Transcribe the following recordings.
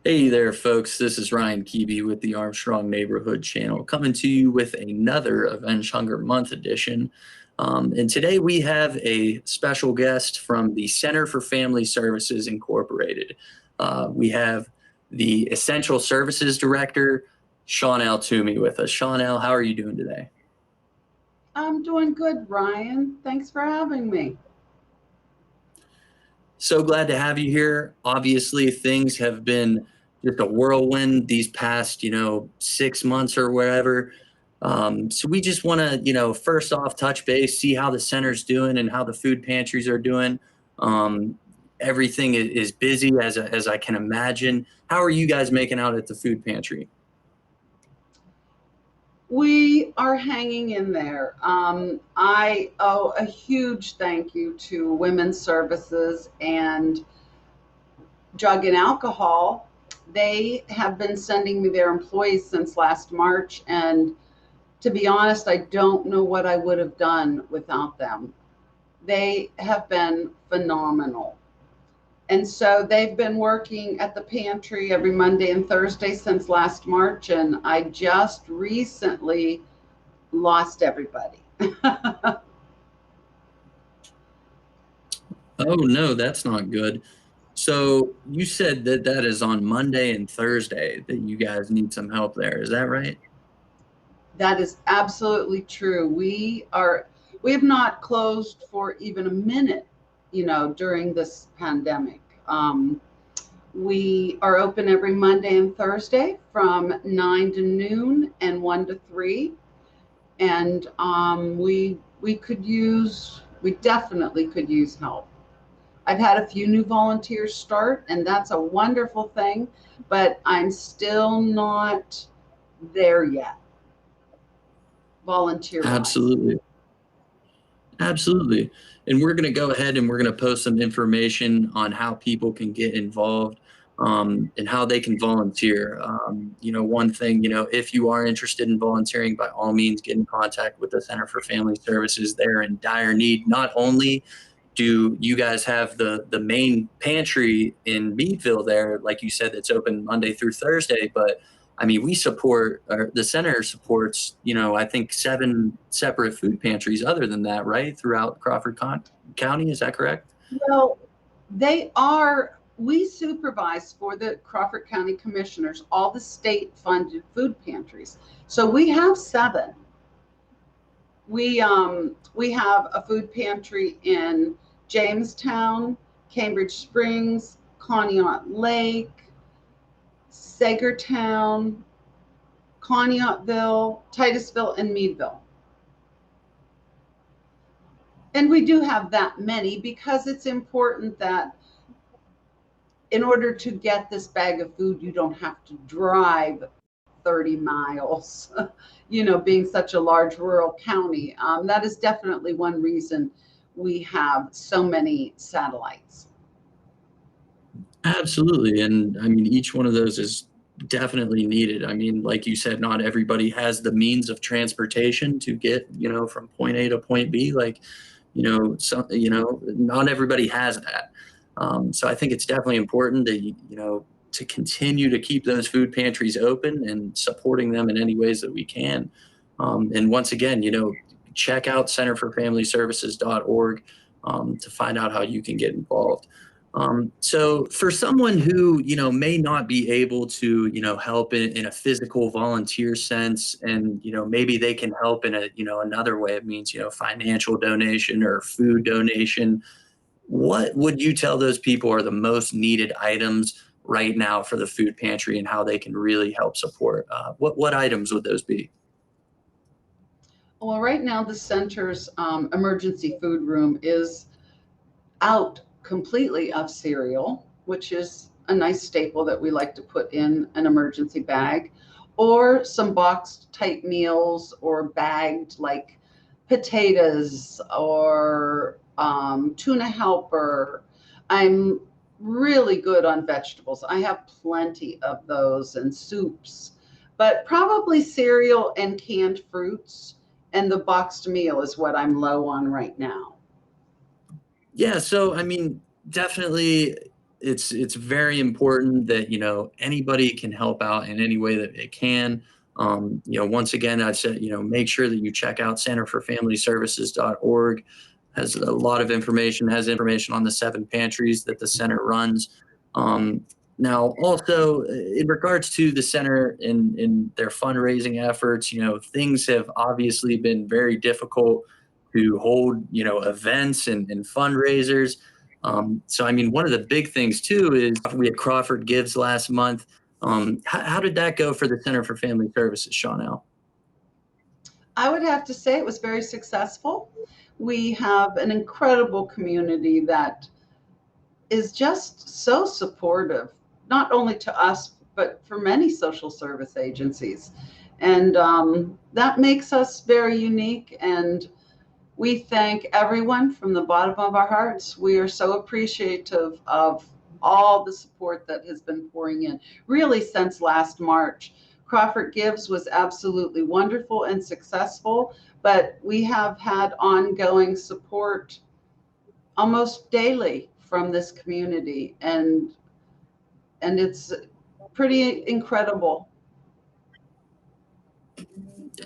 Hey there, folks. This is Ryan Kebe with the Armstrong Neighborhood Channel, coming to you with another Avenge Hunger Month edition. And today we have a special guest from the Center for Family Services Incorporated. We have the Essential Services Director, Shawnel Toomey, with us. Shawnel, how are you doing today? I'm doing good, Ryan. Thanks for having me. So glad to have you here. Obviously, things have been just a whirlwind these past, 6 months or whatever. So we just want to, first off, touch base, see how the center's doing and how the food pantries are doing. Everything is busy as I can imagine. How are you guys making out at the food pantry? We are hanging in there. I owe a huge thank you to Women's Services and Drug and Alcohol. They have been sending me their employees since last March, and to be honest, I don't know what I would have done without them. They have been phenomenal. And so they've been working at the pantry every Monday and Thursday since last March, and I just recently lost everybody. Oh, no, that's not good. So you said that that is on Monday and Thursday that you guys need some help there. Is that right? That is absolutely true. We have not closed for even a minute, during this pandemic. We are open every Monday and Thursday from 9 to noon and 1 to 3. And we definitely could use help. I've had a few new volunteers start, and that's a wonderful thing, but I'm still not there yet, volunteer wise. Absolutely. Absolutely. And we're going to go ahead and we're going to post some information on how people can get involved and how they can volunteer. One thing, if you are interested in volunteering, by all means, get in contact with the Center for Family Services. They're in dire need. Not only do you guys have the main pantry in Meadville there, like you said, that's open Monday through Thursday, but I mean, we support, or the center supports, I think 7 separate food pantries other than that, right? Throughout County, is that correct? Well, we supervise for the Crawford County Commissioners all the state funded food pantries. So we have 7. We have a food pantry in Jamestown, Cambridge Springs, Conneaut Lake, Sagertown, Conneautville, Titusville, and Meadville. And we do have that many because it's important that in order to get this bag of food, you don't have to drive 30 miles, being such a large rural county. That is definitely one reason we have so many satellites. Absolutely. And I mean, each one of those is definitely needed. I mean, like you said, not everybody has the means of transportation to get, from point A to point B. Like, not everybody has that. So I think it's definitely important that, to continue to keep those food pantries open and supporting them in any ways that we can. And once again, check out centerforfamilyservices.org to find out how you can get involved. So for someone who, may not be able to, help in a physical volunteer sense, and, maybe they can help in another way. It means, financial donation or food donation. What would you tell those people are the most needed items right now for the food pantry and how they can really help support? What items would those be? Well, right now the center's emergency food room is out completely of cereal, which is a nice staple that we like to put in an emergency bag, or some boxed type meals or bagged like potatoes or tuna helper. I'm really good on vegetables. I have plenty of those and soups, but probably cereal and canned fruits and the boxed meal is what I'm low on right now. Yeah, so I mean, definitely it's very important that, anybody can help out in any way that they can. Once again, I said, make sure that you check out centerforfamilyservices.org. Has a lot of information, has information on the 7 pantries that the center runs. Now, also in regards to the center in their fundraising efforts, things have obviously been very difficult to hold, events and fundraisers. So, I mean, one of the big things too is we had Crawford Gives last month. How did that go for the Center for Family Services, Shawnel? I would have to say it was very successful. We have an incredible community that is just so supportive, not only to us, but for many social service agencies. And that makes us very unique. And we thank everyone from the bottom of our hearts. We are so appreciative of all the support that has been pouring in, really since last March. Crawford Gives was absolutely wonderful and successful, but we have had ongoing support almost daily from this community, and it's pretty incredible.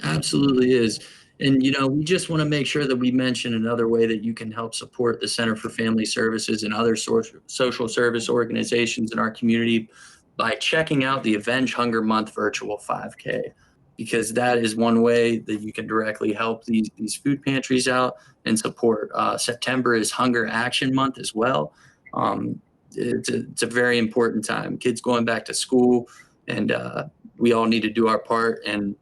Absolutely is. And, we just want to make sure that we mention another way that you can help support the Center for Family Services and other social service organizations in our community by checking out the Avenge Hunger Month virtual 5K, because that is one way that you can directly help these food pantries out and support. September is Hunger Action Month as well. It's a very important time. Kids going back to school, and we all need to do our part. And,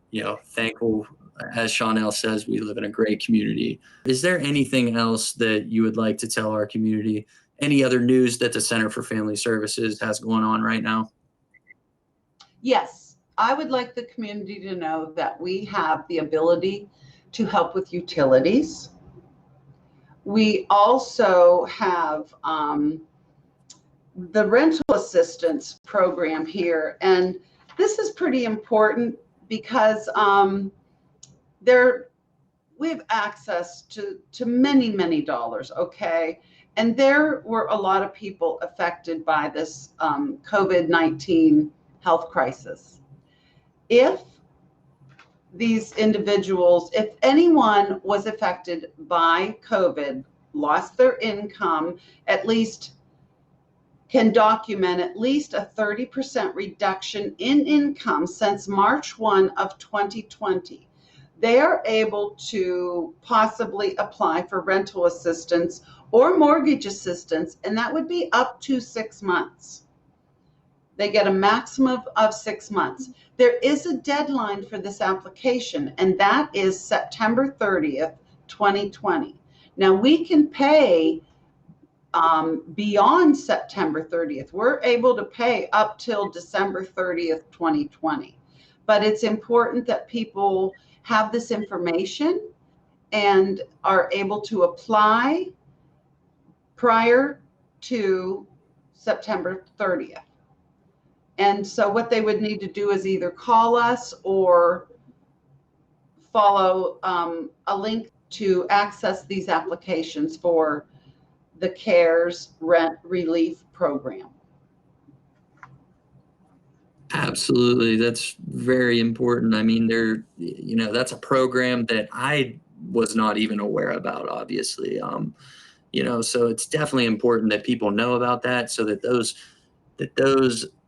thankful, as Shawnel says, we live in a great community. Is there anything else that you would like to tell our community? Any other news that the Center for Family Services has going on right now? Yes, I would like the community to know that we have the ability to help with utilities. We also have the rental assistance program here. And this is pretty important because we have access to many dollars, okay? And there were a lot of people affected by this COVID-19 health crisis. If these individuals, if anyone was affected by COVID, lost their income, at least can document at least a 30% reduction in income since March 1 of 2020, they are able to possibly apply for rental assistance or mortgage assistance, and that would be up to 6 months. They get a maximum of 6 months. There is a deadline for this application, and that is September 30th, 2020. Now, we can pay beyond September 30th. We're able to pay up till December 30th, 2020. But it's important that people have this information and are able to apply prior to September 30th. And so what they would need to do is either call us or follow a link to access these applications for the CARES Rent Relief Program. Absolutely. That's very important. I mean, that's a program that I was not even aware about, obviously. So it's definitely important that people know about that so that those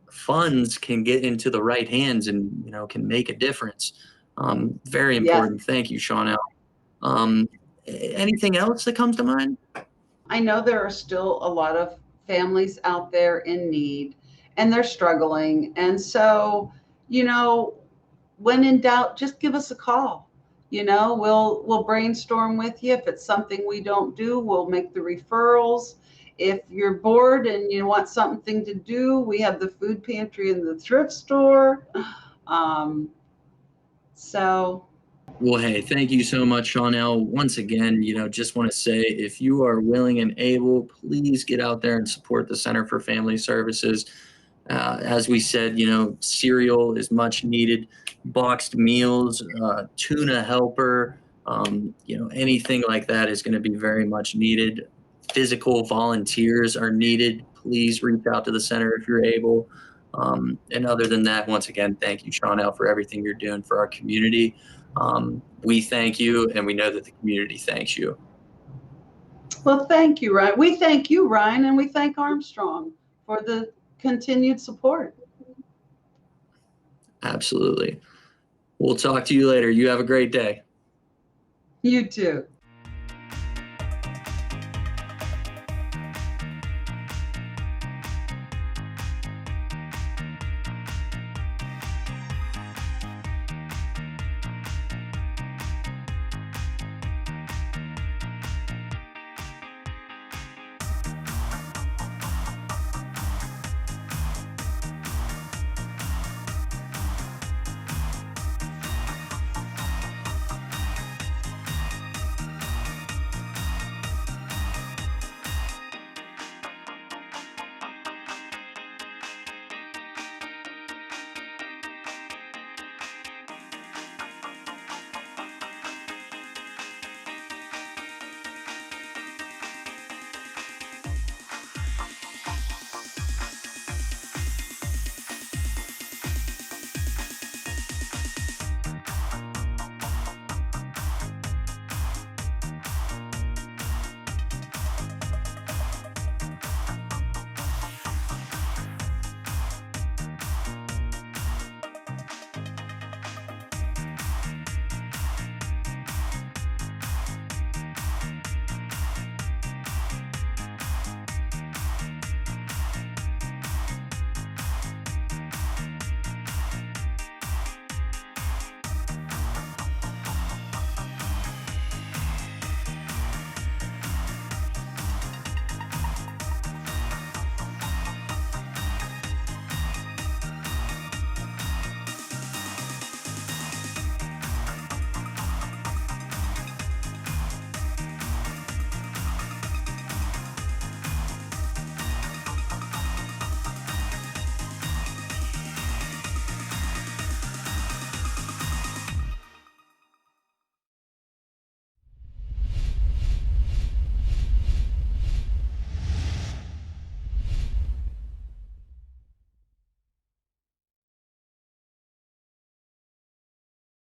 funds can get into the right hands and, can make a difference. Very important. Yes. Thank you, Shawnel. Anything else that comes to mind? I know there are still a lot of families out there in need and they're struggling. And so, when in doubt, just give us a call. We'll brainstorm with you. If it's something we don't do, we'll make the referrals. If you're bored and you want something to do, we have the food pantry and the thrift store. Well, hey, thank you so much, Shawnel. Once again, just want to say, if you are willing and able, please get out there and support the Center for Family Services. As we said, cereal is much needed, boxed meals, tuna helper, anything like that is going to be very much needed. Physical volunteers are needed. please reach out to the center if you're able. And other than that, once again, thank you, Shawnel, for everything you're doing for our community. We thank you, and we know that the community thanks you. Well, thank you, Ryan. We thank you, Ryan, and we thank Armstrong for the continued support. Absolutely. We'll talk to you later. You have a great day. You too.